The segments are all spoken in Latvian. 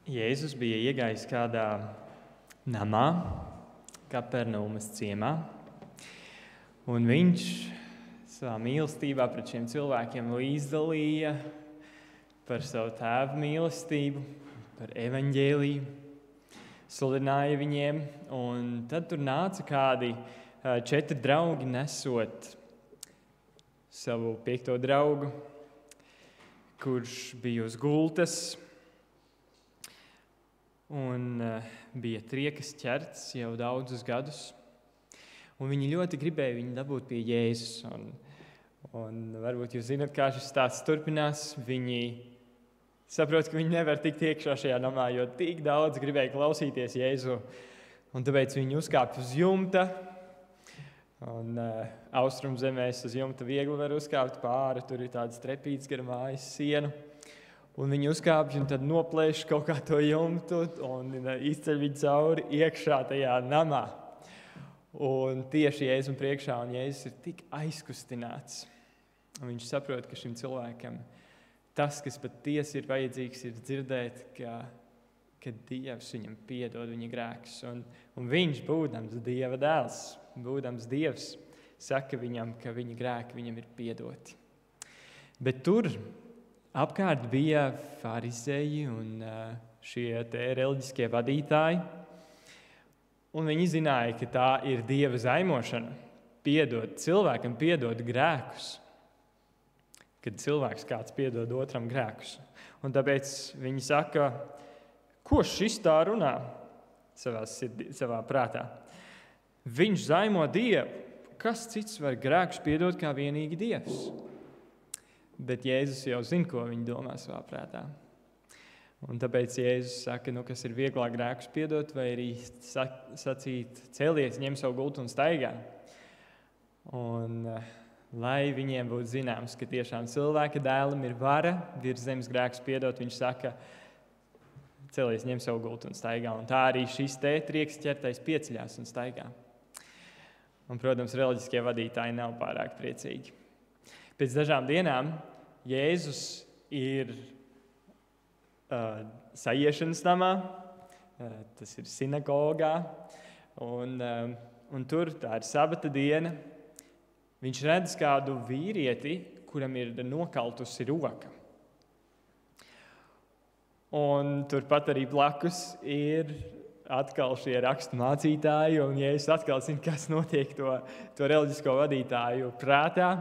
Jēzus bija iegājis kādā namā, Kapernaumas ciemā, un viņš savā mīlestībā pret šiem cilvēkiem līdzdalīja par savu tēva mīlestību, par evaņģēliju, sludināja viņiem, un tad tur nāca kādi 4 draugi nesot savu 5. draugu, kurš bija uz gultas, un bija triekas ķerts jau daudzus gadus. Un viņi ļoti gribēja viņu dabūt pie Jēzus. Un varbūt jūs zināt, kā šis stāsts turpinās. Viņi saprot, ka viņi nevar tikt iekšā šajā namā, jo tik daudz gribēja klausīties Jēzu. Un tāpēc viņi uzkāpa uz jumta. Un austrumzemēs uz jumta viegli var uzkāpt pāri. Tur ir tāds trepīts gar mājas sienu. Un viņi uzkāpj un tad noplēš kaut kā to jumtu un izceļ viņu cauri iekšā tajā namā. Un tieši Jēzum priekšā, un Jēzus ir tik aizkustināts. Un viņš saprot, ka šim cilvēkam tas, kas patiesi ir vajadzīgs, ir dzirdēt, ka Dievs viņam piedod viņa grēkus. Un viņš, būdams Dieva dēls, būdams Dievs, saka viņam, ka viņa grēki viņam ir piedoti. Bet tur apkārt bija farizēji un šie reliģiskie vadītāji, un viņi zināja, ka tā ir Dieva zaimošana, cilvēkam piedot grēkus, kad cilvēks kāds piedod otram grēkus. Un tāpēc viņi saka, ko šis tā runā savā prātā? Viņš zaimo Dievu, kas cits var grēkus piedot kā vienīgi Dievs? Bet Jēzus jau zina, ko viņi domā savā prātā. Un tāpēc Jēzus saka, kas ir vieglāk grēkus piedot, vai arī sacīt, celies, ņem savu gultu un staigā. Un lai viņiem būtu zināms, ka tiešām cilvēka dēlam ir vara virs zemes grēkus piedot, viņš saka, celies, ņem savu gultu un staigā. Un tā arī šis triekas ķertais pieceļās un staigā. Un, protams, reliģiskie vadītāji nav pārāk priecīgi. Pēc dažām dienām Jēzus ir sajiešanas namā, tas ir sinagogā, un tur tā ir sabata diena. Viņš redz kādu vīrieti, kuram ir nokaltusi roka. Un turpat arī blakus ir atkal šie rakstu mācītāji, un Jēzus atkal zina, kas notiek to reliģisko vadītāju prātā.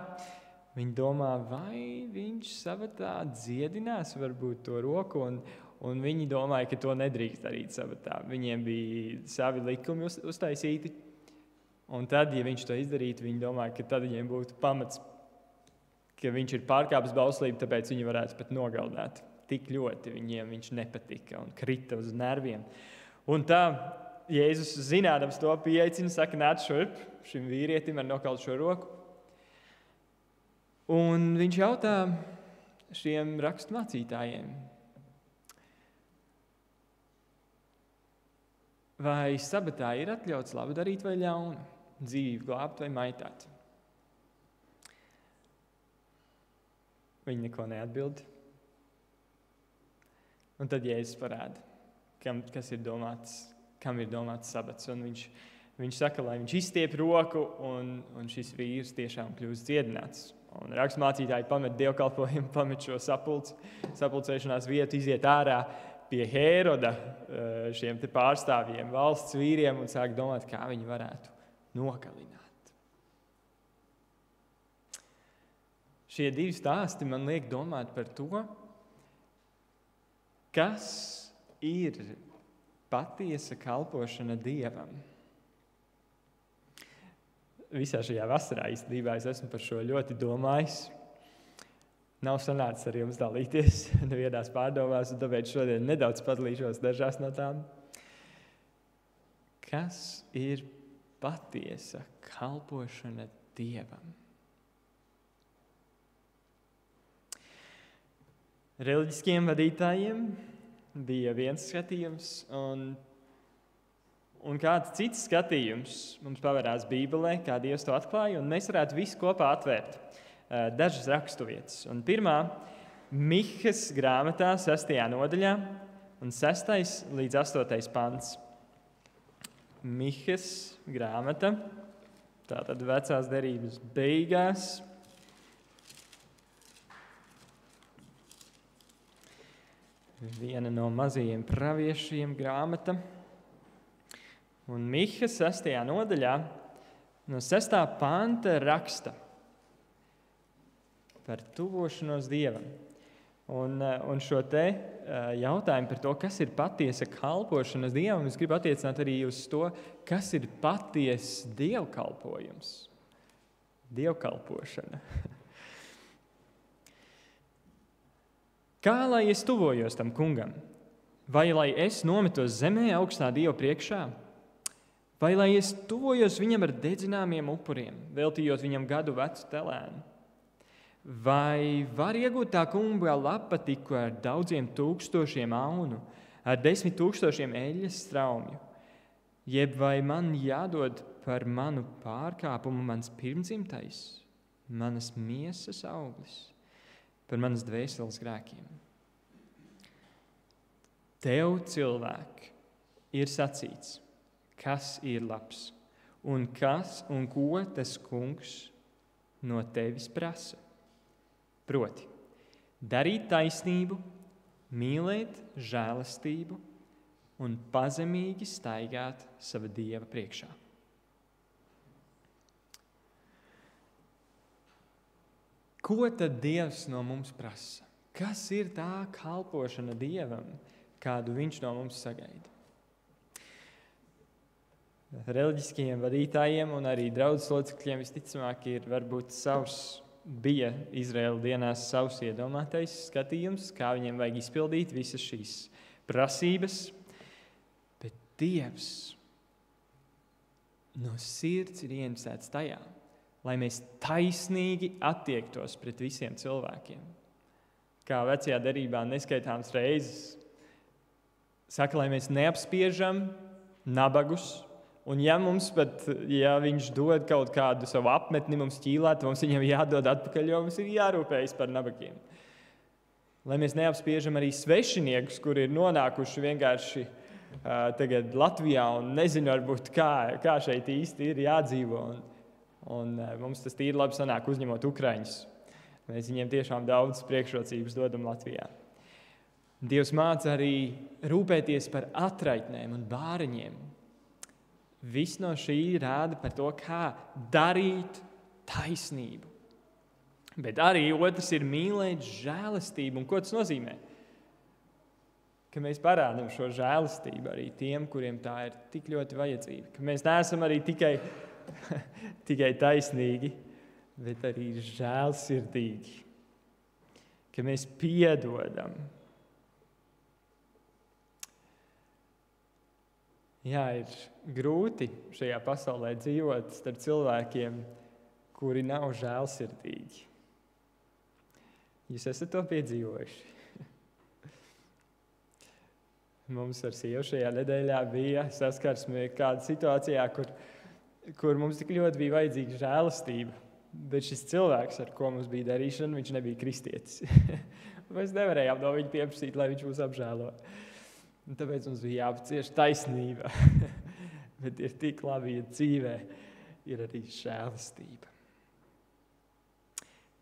Viņi domā, vai viņš sabatā dziedinās varbūt to roku, un viņi domāja, ka to nedrīkst darīt sabatā. Viņiem bija savi likumi uztaisīti, un tad, ja viņš to izdarītu, viņi domāja, ka tad viņiem būtu pamats, ka viņš ir pārkāpis bauslību, tāpēc viņi varētu pat nogalināt. Tik ļoti viņiem viņš nepatika un krita uz nerviem. Un tā Jēzus, zinādams to, pieaicina, saka, nāc šurp šim vīrietim ar nokaltušo roku. Un viņš jautā šiem raksturmācītājiem, vai sabatā ir atļauts labu darīt vai ļaunu, dzīvību glābt vai maitāt? Viņi neko neatbild. Un tad Jēzus parāda, kam ir domāts sabats. Un viņš saka, lai viņš izstiep roku, un šis vīrs tiešām kļūst dziedināts. Un raksturmācītāji pamet dievkalpojumu, pamet šo sapulcēšanās vietu, iziet ārā pie Hēroda, šiem te pārstāvjiem, valsts vīriem, un sāk domāt, kā viņi varētu nogalināt. Šie 2 stāsti man liek domāt par to, kas ir patiesa kalpošana Dievam. Visā šajā vasarā īstenībā es esmu par šo ļoti domājis. Nav sanācis ar jums dalīties nevienās pārdomās, un tāpēc šodien nedaudz padalīšos dažās no tām. Kas ir patiesa kalpošana Dievam? Reliģiskiem vadītājiem bija viens skatījums, un kāds cits skatījums mums pavērās Bībelē, kā Dievs to atklāja, un mēs varētu visu kopā atvērt dažas raksturvietas. Un pirmā, Mihas grāmatā, 6. nodaļā, un 6. līdz 8. pants. Mihas grāmata, tātad vecās derības beigās. Viena no mazajiem praviešiem grāmata. Un Miha 6. nodaļā no 6. panta raksta par tuvošanos Dievam. Un šo te jautājumu par to, kas ir patiesa kalpošanas Dievam, es gribu attiecināt arī uz to, kas ir patiesa dievkalpojums. Dievkalpošana. Kā lai es tuvojos tam kungam? Vai lai es nometos zemē augstā Dieva priekšā? Vai lai es tuvojos viņam ar dedzināmiem upuriem, veltījot viņam gadu vecu telēnu? Vai var iegūt tā kunga lapatiku ar daudziem tūkstošiem aunu, ar 10 000 eļļas straumju? Jeb vai man jādod par manu pārkāpumu mans pirmdzimtais, manas miesas auglis, par manas dvēseles grēkiem? Tev, cilvēki, ir sacīts, kas ir labs, un kas un ko tas kungs no tevis prasa. Proti, darīt taisnību, mīlēt žēlastību un pazemīgi staigāt sava Dieva priekšā. Ko tad Dievs no mums prasa? Kas ir tā kalpošana Dievam, kādu viņš no mums sagaida? Reliģiskajiem vadītājiem un arī draudzes locekļiem visticamāk ir varbūt bija Izraēla dienās savs iedomātais skatījums, kā viņiem vajag izpildīt visas šīs prasības, bet Dievs no sirds ir ieinteresēts tajā, lai mēs taisnīgi attiektos pret visiem cilvēkiem. Kā vecajā derībā neskaitāmas reizes saka, lai mēs neapspiežam nabagus, un ja viņš dod kaut kādu savu apmetni mums ķīlēt, mums viņam jādod atpakaļ, jo mums ir jārūpējas par nabagiem. Lai mēs neapspiežam arī svešiniekus, kuri ir nonākuši vienkārši tagad Latvijā un nezinu varbūt kā šeit īsti ir jādzīvo. Un mums tas tīri labi sanāk uzņemot ukraiņus. Mēs viņiem tiešām daudz priekšrocības dodam Latvijā. Dievs māca arī rūpēties par atraitnēm un bāriņiem. Viss no šī rāda par to, kā darīt taisnību. Bet arī otrs ir mīlēt žēlastību. Un ko tas nozīmē? Ka mēs parādām šo žēlastību arī tiem, kuriem tā ir tik ļoti vajadzīga. Ka mēs neesam arī tikai taisnīgi, bet arī žēlsirdīgi. Ka mēs piedodam. Jā, ir grūti šajā pasaulē dzīvot starp cilvēkiem, kuri nav žēlsirdīgi. Jūs esat to piedzīvojuši? Mums ar sievu šajā nedēļā bija saskarsme kāda situācijā, kur mums tik ļoti bija vajadzīga žēlastība, bet šis cilvēks, ar ko mums bija darīšana, viņš nebija kristietis. Mēs nevarējām no viņa pieprasīt, lai viņš mūs apžēlo. Un tāpēc mums bija jāpacieš taisnība. Bet ir tik labi, ja dzīvē ir arī žēlastība.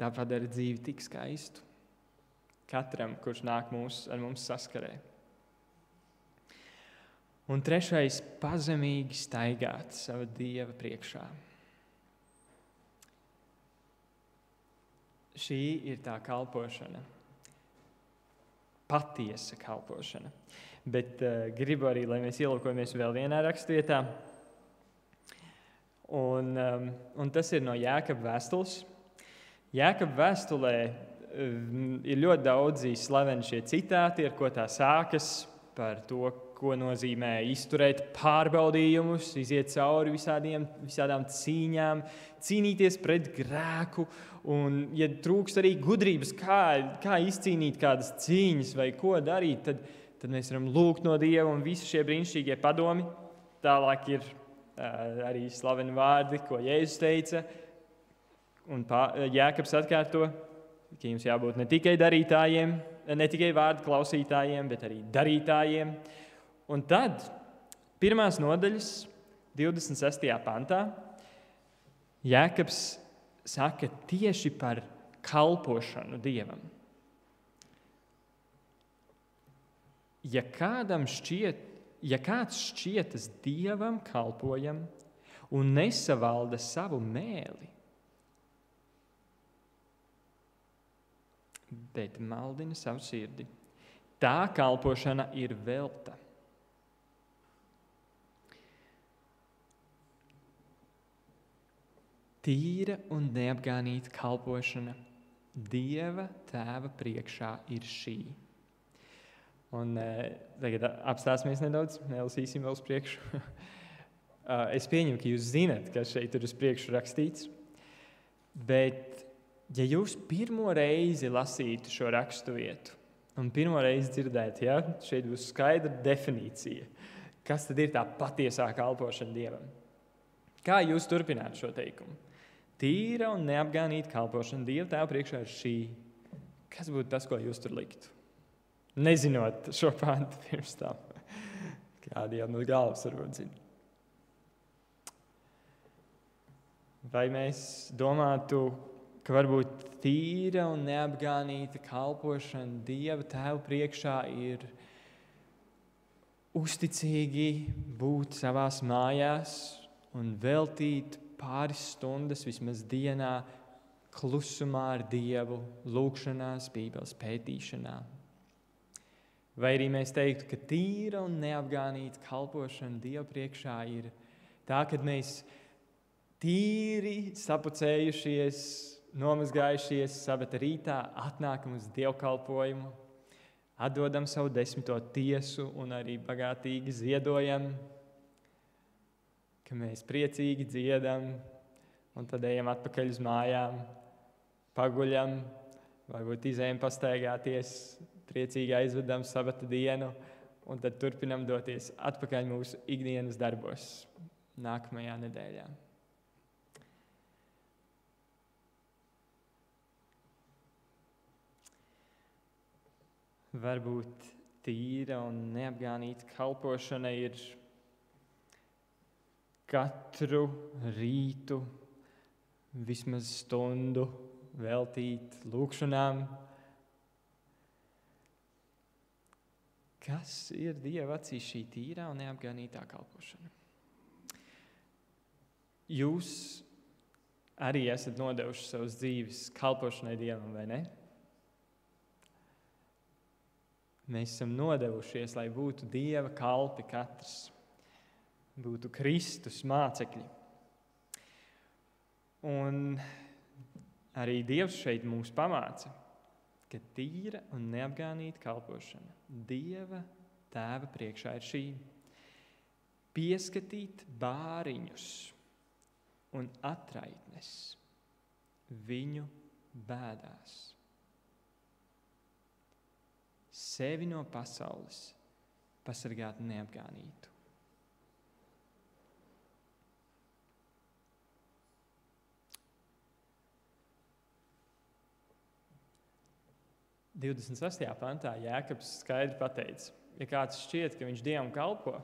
Tā padara dzīvi tik skaistu katram, kurš nāk ar mums saskarē. Un 3. pazemīgi staigāt sava Dieva priekšā. Šī ir tā kalpošana. Patiesa kalpošana. Bet gribu arī, lai mēs ielūkojamies vēl vienā rakstvietā. Un tas ir no Jākaba vēstules. Jākaba vēstulē ir ļoti daudzi slaveni šie citāti, ar ko tā sākas, par to, ko nozīmē izturēt pārbaudījumus, iziet cauri visādām cīņām, cīnīties pret grēku. Un, ja trūkst arī gudrības, kā izcīnīt kādas cīņas vai ko darīt, tad mēs varam lūgt no Dieva un visi šie brīnišķīgie padomi. Tālāk ir arī slaveni vārdi, ko Jēzus teica. Un Jākabs atkārto, ka jums jābūt ne tikai darītājiem, ne tikai vārdu klausītājiem, bet arī darītājiem. Un tad, 1. nodaļas, 26. pantā, Jēkabs saka tieši par kalpošanu Dievam. Ja kāds šķietas Dievam kalpojam un nesavalda savu mēli, bet maldina savu sirdi, tā kalpošana ir velta. Tīra un neapgānīta kalpošana Dieva Tēva priekšā ir šī. Un tagad apstāsimies nedaudz, nelasīsim vēl uz priekšu. Es pieņemu, ka jūs zinat, kas šeit ir uz priekšu rakstīts, bet ja jūs pirmo reizi lasītu šo rakstu vietu un pirmo reizi dzirdētu, ja, šeit būs skaidra definīcija, kas tad ir tā patiesā kalpošana Dievam. Kā jūs turpinātu šo teikumu? Tīra un neapgānīta kalpošana Dieva Tēva priekšā ir šī. Kas būtu tas, ko jūs tur liktu? Nezinot šo pāntu pirms tam. Kādi jau no galvas varbūt zina. Vai mēs domātu, ka varbūt tīra un neapgānīta kalpošana Dieva Tēva priekšā ir uzticīgi būt savās mājās un veltīt pāris stundas vismaz dienā klusumā ar Dievu, lūgšanās, Bībeles pētīšanā? Vai arī mēs teiktu, ka tīra un neapgānīta kalpošana Dieva priekšā ir tā, kad mēs tīri sapucējušies, nomazgājušies sabata rītā, atnākam uz dievkalpojumu, atdodam savu 10. tiesu un arī bagātīgi ziedojam, ka mēs priecīgi dziedam un tad ejam atpakaļ uz mājām, paguļam, varbūt izējam pastaigāties, priecīgi aizvedam sabata dienu un tad turpinam doties atpakaļ mūsu ikdienas darbos nākamajā nedēļā. Varbūt tīra un neapgānīta kalpošana ir katru rītu vismaz stundu veltīt lūgšanām. Kas ir Dieva acīs šī tīrā un neapgānītā kalpošana? Jūs arī esat nodevuši savas dzīves kalpošanai Dievam, vai ne? Mēs esam nodevušies, lai būtu Dieva kalpi katrs, būtu Kristus mācekļi. Un arī Dievs šeit mums pamāca, ka tīra un neapgānīta kalpošana Dieva Tēva priekšā ir šī: pieskatīt bāriņus un atraitnes viņu bēdās. Sevi no pasaules pasargāt neapgānītu. "28. pantā Jēkabs skaidri pateica, ja kāds šķiet, ka viņš Dievam kalpo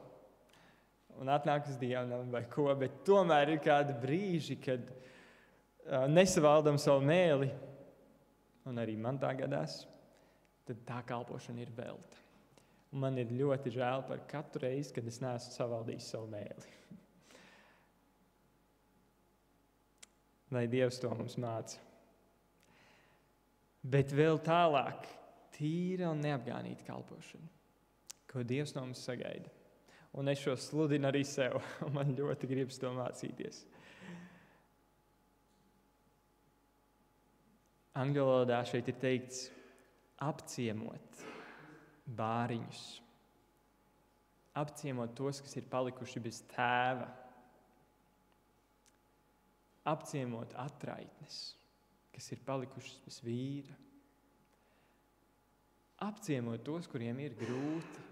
un atnāk uz dievnam vai ko, bet tomēr ir kādi brīži, kad nesavaldam savu mēli, un arī man tā gadās, tad tā kalpošana ir velta. Un man ir ļoti žēl par katru reizi, kad es neesmu savaldījis savu mēli. Lai Dievs to mums māca. Bet vēl tālāk, tīra un neapgānīta kalpošana, ko Dievs no mums sagaida. Un es šo sludinu arī sev, un man ļoti gribas to mācīties. Angļu valodā šeit ir teikts apciemot bāriņus. Apciemot tos, kas ir palikuši bez tēva. Apciemot atraitnes, kas ir palikušas bez vīra. Apciemot tos, kuriem ir grūti.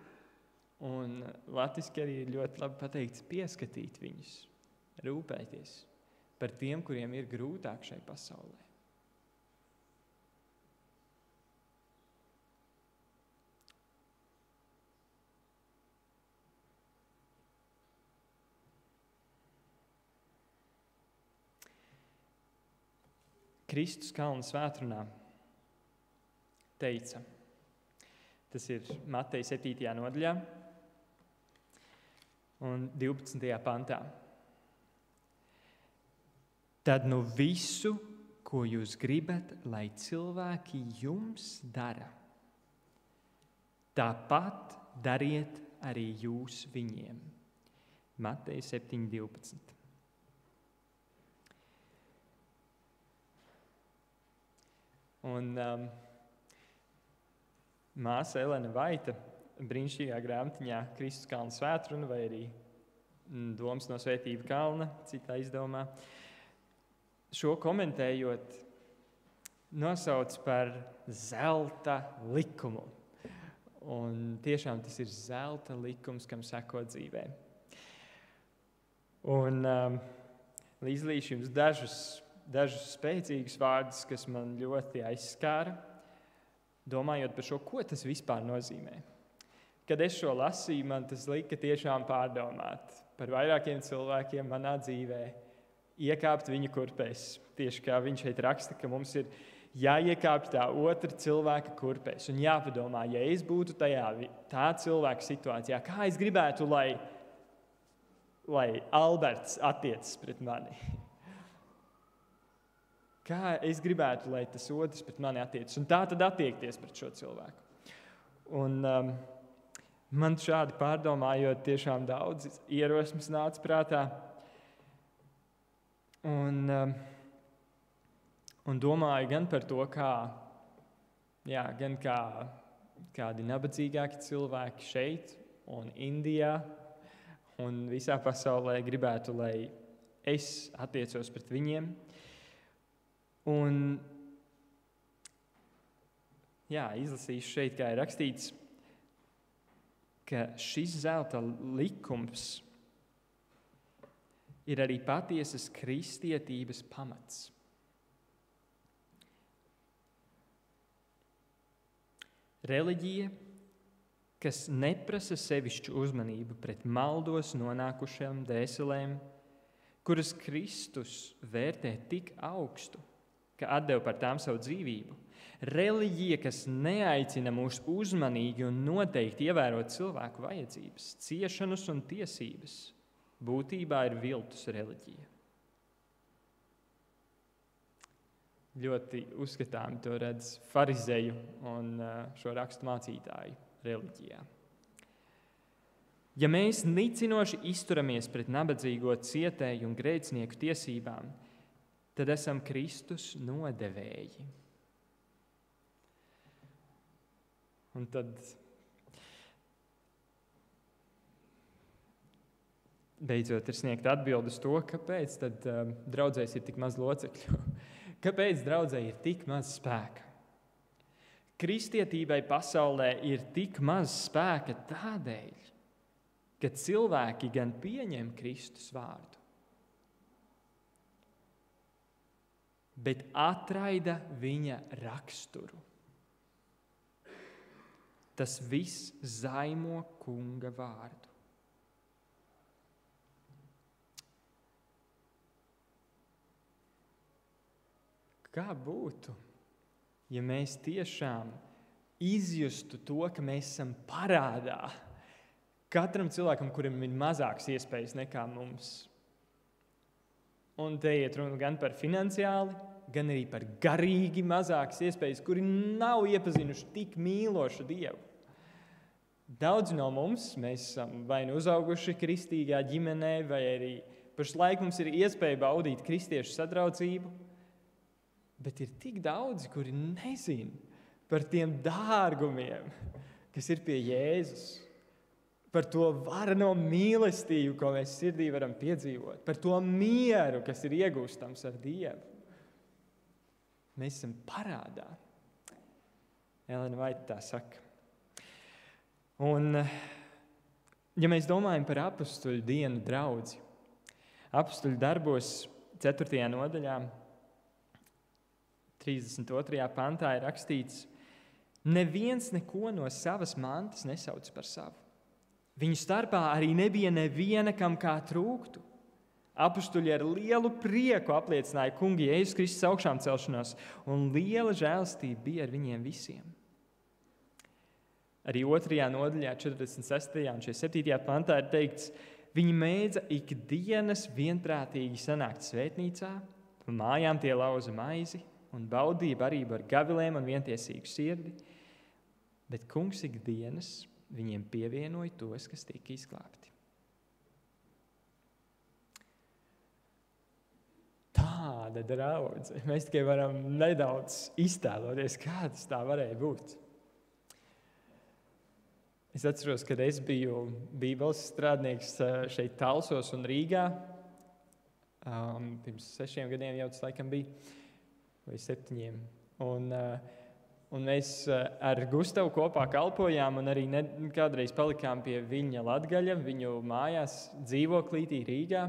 Un latviski arī ir ļoti labi pateikts pieskatīt viņus, rūpēties par tiem, kuriem ir grūtāk šai pasaulē. Kristus kalna svētrunā teica, tas ir Mateja 7. nodaļā un 12. pantā. Tad nu visu, ko jūs gribat, lai cilvēki jums dara, tāpat dariet arī jūs viņiem. Mateja 7.12. Un māsa Elena Vaita brīnišķīgā grāmatiņā Kristus kalna svētruna vai arī Domas no Svētība kalna, citā izdevumā, šo komentējot nosauc par zelta likumu. Un tiešām tas ir zelta likums, kam seko dzīvē. Un izlīšu jums dažus spēcīgus vārdus, kas man ļoti aizskāra, domājot par šo, ko tas vispār nozīmē. Kad es šo lasīju, man tas lika tiešām pārdomāt par vairākiem cilvēkiem manā dzīvē, iekāpt viņu kurpēs. Tieši kā viņš šeit raksta, ka mums ir jāiekāpj tā otra cilvēka kurpēs un jāpadomā, ja es būtu tā cilvēka situācijā, kā es gribētu, lai Alberts attiecas pret mani. Kā es gribētu, lai tas otrs pret mani attiecas. Un tā tad attiekties pret šo cilvēku. Un man šādi pārdomājot, tiešām daudz ierosmes nāca prātā. Un domāju gan par to, gan kā kādi nabadzīgāki cilvēki šeit un Indijā un visā pasaulē gribētu, lai es attiecos pret viņiem. Un izlasīšu šeit, kā ir rakstīts, ka šis zelta likums ir arī patiesas kristietības pamats. Reliģija, kas neprasa sevišķu uzmanību pret maldos nonākušiem dvēselēm, kuras Kristus vērtē tik augstu, ka atdeva par tām savu dzīvību. Reliģija, kas neaicina mūs uzmanīgi un noteikti ievērot cilvēku vajadzības, ciešanas un tiesības, būtībā ir viltus reliģija. Ļoti uzskatāmi to redz farizeju un šo rakstu mācītāju reliģijā. Ja mēs nicinoši izturamies pret nabadzīgo, cietēju un grēcinieku tiesībām, tad esam Kristus nodevēji. Un tad beidzot ir sniegt atbildi uz to, kāpēc tad draudzēs ir tik maz locekļu. Kāpēc draudzē ir tik maz spēka? Kristietībai pasaulē ir tik maz spēka tādēļ, ka cilvēki gan pieņem Kristus vārdu, bet atraida viņa raksturu. Tas viss zaimo kunga vārdu. Kā būtu, ja mēs tiešām izjustu to, ka mēs esam parādā katram cilvēkam, kuram ir mazāks iespējas nekā mums? Un te iet runa gan par finansiāli, gan arī par garīgi mazākas iespējas, kuri nav iepazinuši tik mīlošu Dievu. Daudzi no mums, mēs esam vai nu uzauguši kristīgā ģimenē, vai arī pašlaik mums ir iespēja baudīt kristiešu sadraudzību, bet ir tik daudzi, kuri nezin par tiem dārgumiem, kas ir pie Jēzus, par to vareno mīlestību, ko mēs sirdī varam piedzīvot, par to mieru, kas ir iegūstams ar Dievu. Mēs esam parādā. Elena Vaita tā saka. Un, ja mēs domājam par apustuļu dienu draudzi, apustuļu darbos 4. nodaļā, 32. pantā ir rakstīts: neviens neko no savas mantas nesauc par savu. Viņu starpā arī nebija neviena, kam kā trūktu. Apustuļi ar lielu prieku apliecināja Kunga Jēzus Kristus augšām celšanos, un liela žēlastība bija ar viņiem visiem. Arī 2. nodaļā, 46. un 47. pantā ir teikts, viņi mēdza ikdienas vienprātīgi sanākt svētnīcā, pa mājām tie lauza maizi un baudīja barību ar gavilēm un vientiesīgu sirdi, bet Kungs ikdienas viņiem pievienoja tos, kas tika izglābti. Tāda draudze. Mēs tikai varam nedaudz iztēloties, kā tas tā varēja būt. Es atceros, kad es biju Bībeles strādnieks šeit Talsos un Rīgā. Pirms 6 gadiem jau tas laikam bija, vai 7. Un mēs ar Gustavu kopā kalpojām un arī kādreiz palikām pie viņa Latgaļa, viņu mājās dzīvoklītī Rīgā.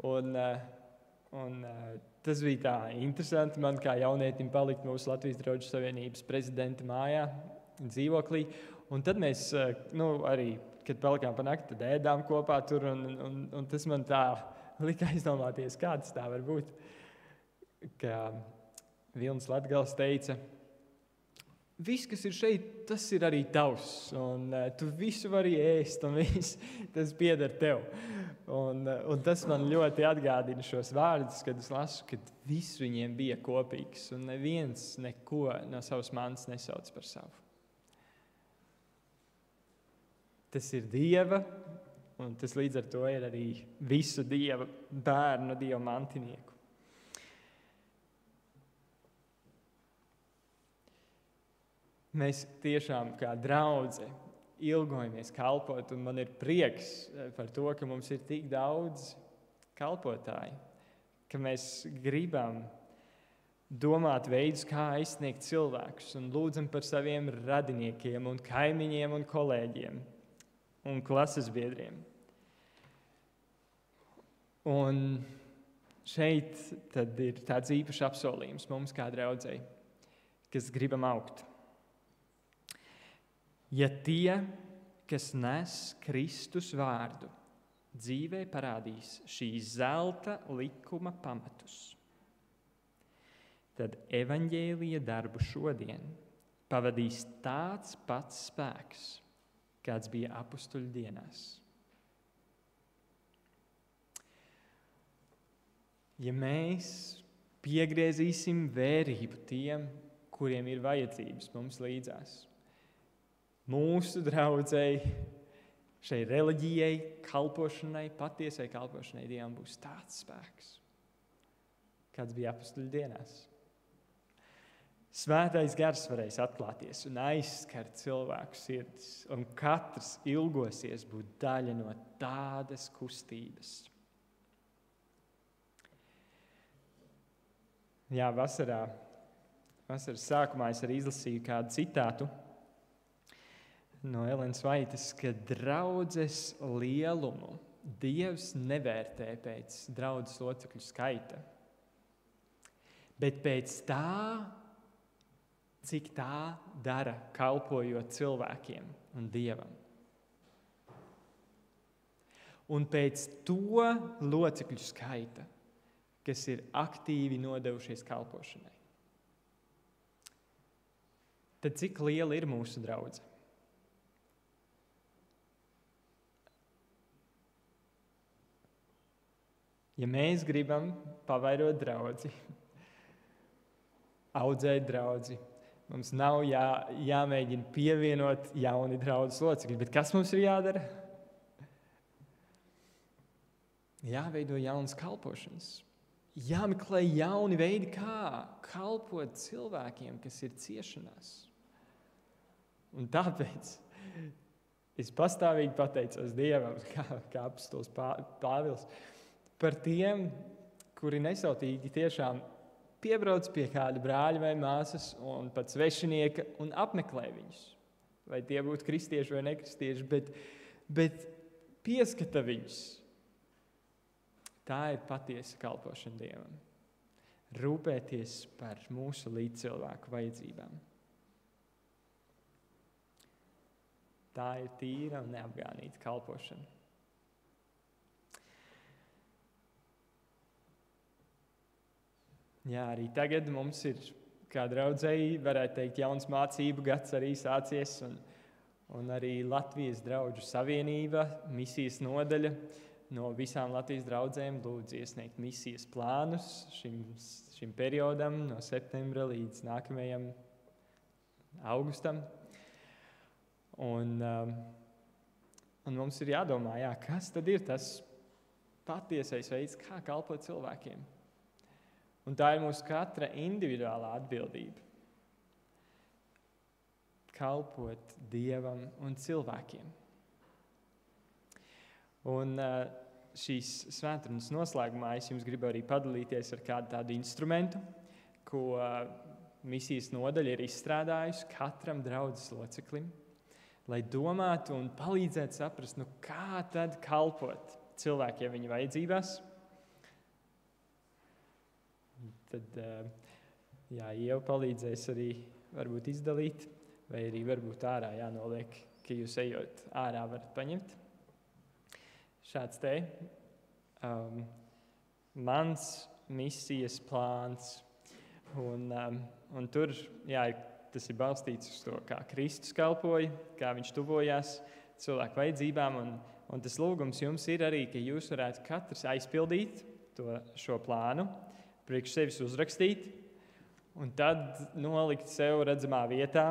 Un tas bija tā interesanti man kā jaunietim palikt mūsu Latvijas Draugu Savienības prezidenta mājā, dzīvoklī. Un tad mēs arī, kad palikām pa nakti, tad ēdām kopā tur, un tas man tā lika aizdomāties, kā tas tā var būt. Kā Vilnis Latgals teica, viss, kas ir šeit, tas ir arī tavs, un tu visu vari ēst, un viss, tas pieder tev. Un tas man ļoti atgādina šos vārdus, kad es lasu, ka viss viņiem bija kopīgs, un neviens neko no savas mantas nesauc par savu. Tas ir Dieva, un tas līdz ar to ir arī visu Dieva bērnu, Dieva mantinieku. Mēs tiešām kā draudze ilgojamies kalpot, un man ir prieks par to, ka mums ir tik daudz kalpotāji, ka mēs gribam domāt veidus, kā aizsniegt cilvēkus, un lūdzam par saviem radiniekiem, un kaimiņiem, un kolēģiem, un klases biedriem. Un šeit tad ir tāds īpašs apsolījums mums kā draudzei, kas gribam augt. Ja tie, kas nes Kristus vārdu, dzīvē parādīs šī zelta likuma pamatus, tad evaņģēlija darbu šodien pavadīs tāds pats spēks, kāds bija apustuļu dienās. Ja mēs piegriezīsim vērību tiem, kuriem ir vajadzības mums līdzās, mūsu draudzei, šai reliģijai, kalpošanai, patiesai kalpošanai Dievam būs tāds spēks, kāds bija apustuļu dienās. Svētais gars varēs atklāties un aizskart cilvēku sirdis, un katrs ilgosies būt daļa no tādas kustības. Jā, vasaras sākumā es arī izlasīju kādu citātu no Elenas Vaitas, ka draudzes lielumu Dievs nevērtē pēc draudzes locekļu skaita, bet pēc tā, cik tā dara, kalpojot cilvēkiem un Dievam. Un pēc to locekļu skaita, kas ir aktīvi nodevušies kalpošanai. Tad cik liela ir mūsu draudze? Ja mēs gribam pavairot draudzi, audzēt draudzi, mums nav jāmēģina pievienot jauni draudzes locekļi, bet kas mums ir jādara? Jāveido jaunas kalpošanas. Jāmeklē jauni veidi, kā kalpot cilvēkiem, kas ir ciešanās. Un tāpēc es pastāvīgi pateicos Dievam, kā apustulis Pāvils, par tiem, kuri nesautīgi tiešām piebrauc pie kāda brāļa vai māsas un pat svešinieka un apmeklē viņus. Vai tie būtu kristieši vai nekristieši, bet pieskata viņus. Tā ir patiesa kalpošana Dievam. Rūpēties par mūsu līdzcilvēku vajadzībām. Tā ir tīra un neapgānīta kalpošana. Jā, arī tagad mums ir, kā draudzēji, varētu teikt, jauns mācību gads arī sācies, un arī Latvijas Draugu Savienība, misijas nodaļa no visām Latvijas draudzēm lūdz iesniegt misijas plānus šim periodam no septembra līdz nākamajam augustam. Un mums ir jādomā, kas tad ir tas patiesais veids, kā kalpot cilvēkiem. Un tā ir mūsu katra individuālā atbildība. Kalpot Dievam un cilvēkiem. Un šīs svētdienas noslēgumā es jums gribu arī padalīties ar kādu tādu instrumentu, ko misijas nodaļa ir izstrādājusi katram draudzes loceklim, lai domātu un palīdzētu saprast, kā tad kalpot cilvēkiem viņa vajadzībās. Tad, Ieva palīdzēs arī varbūt izdalīt, vai arī varbūt ārā jānoliek, ka jūs ejot ārā varat paņemt. Šāds te mans misijas plāns. Un tur, tas ir balstīts uz to, kā Kristus kalpoja, kā viņš tuvojās cilvēku vajadzībām. Un tas lūgums jums ir arī, ka jūs varētu katrs aizpildīt šo plānu, priekš sevis uzrakstīt, un tad nolikt sev redzamā vietā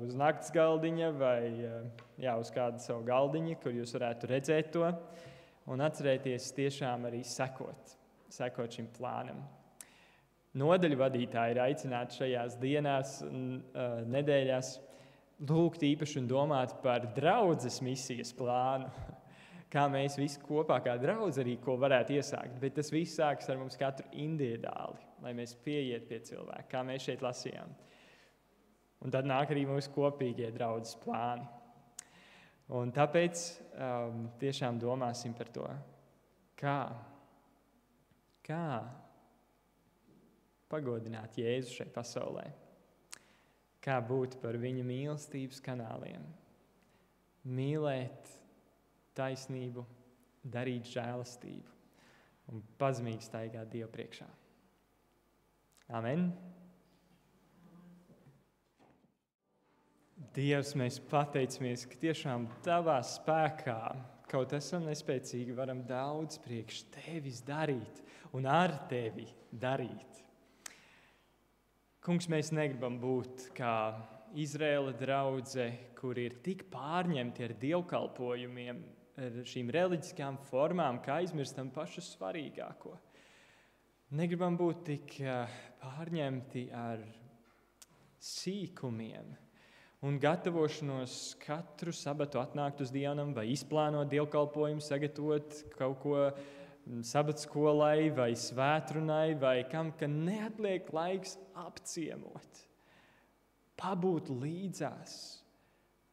uz nakts galdiņa vai uz kādu savu galdiņu, kur jūs varētu redzēt to, un atcerēties tiešām arī sekot šim plānam. Nodaļu vadītāji ir aicināti šajās dienās, nedēļās lūgt īpaši un domāt par draudzes misijas plānu. Kā mēs visi kopā, kā draudze arī ko varētu iesākt, bet tas viss sākas ar mums katru individuāli, lai mēs pieiet pie cilvēka, kā mēs šeit lasījām. Un tad nāk arī mūsu kopīgie draudzes plāni. Un tāpēc tiešām domāsim par to, kā pagodināt Jēzu šai pasaulē, kā būt par viņa mīlestības kanāliem, mīlēt taisnību, darīt žēlastību un pazemīgi staigāt Dievu priekšā. Amen. Dievs, mēs pateicamies, ka tiešām tavā spēkā, kaut esam nespēcīgi, varam daudz priekš tevis darīt un ar tevi darīt. Kungs, mēs negribam būt kā Izraēla draudze, kur ir tik pārņemti ar dievkalpojumiem, ar šīm reliģiskām formām, kā aizmirstam pašu svarīgāko. Negribam būt tik pārņemti ar sīkumiem un gatavošanos katru sabatu atnākt uz dievnam vai izplānot dievkalpojumu, sagatavot kaut ko sabatskolai vai svētrunai vai kam, ka neatliek laiks apciemot, pabūt līdzās,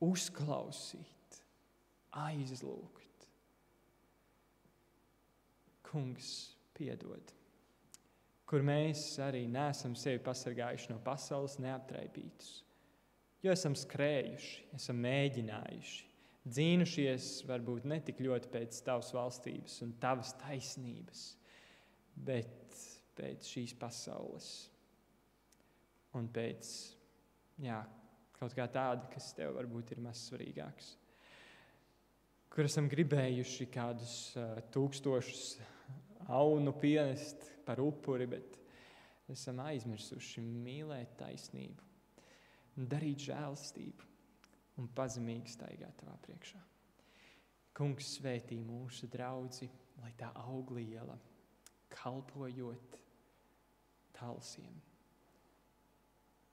uzklausīt, aizlūgt. Kungs, piedod, kur mēs arī neesam sevi pasargājuši no pasaules neaptraipītus, jo esam skrējuši, esam mēģinājuši, dzīnušies varbūt ne tik ļoti pēc tavas valstības un tavas taisnības, bet pēc šīs pasaules un pēc, kaut kā tāda, kas tev varbūt ir maz svarīgāks. Kur esam gribējuši kādus 1000 aunu pienest par upuri, bet esam aizmirsuši mīlēt taisnību, darīt žēlastību un pazemīgi staigāt tavā priekšā. Kungs, svētī mūsu draudzi, lai tā aug liela, kalpojot talsiem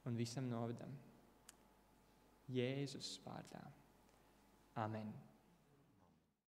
un visam novadam. Jēzus vārdā. Amen.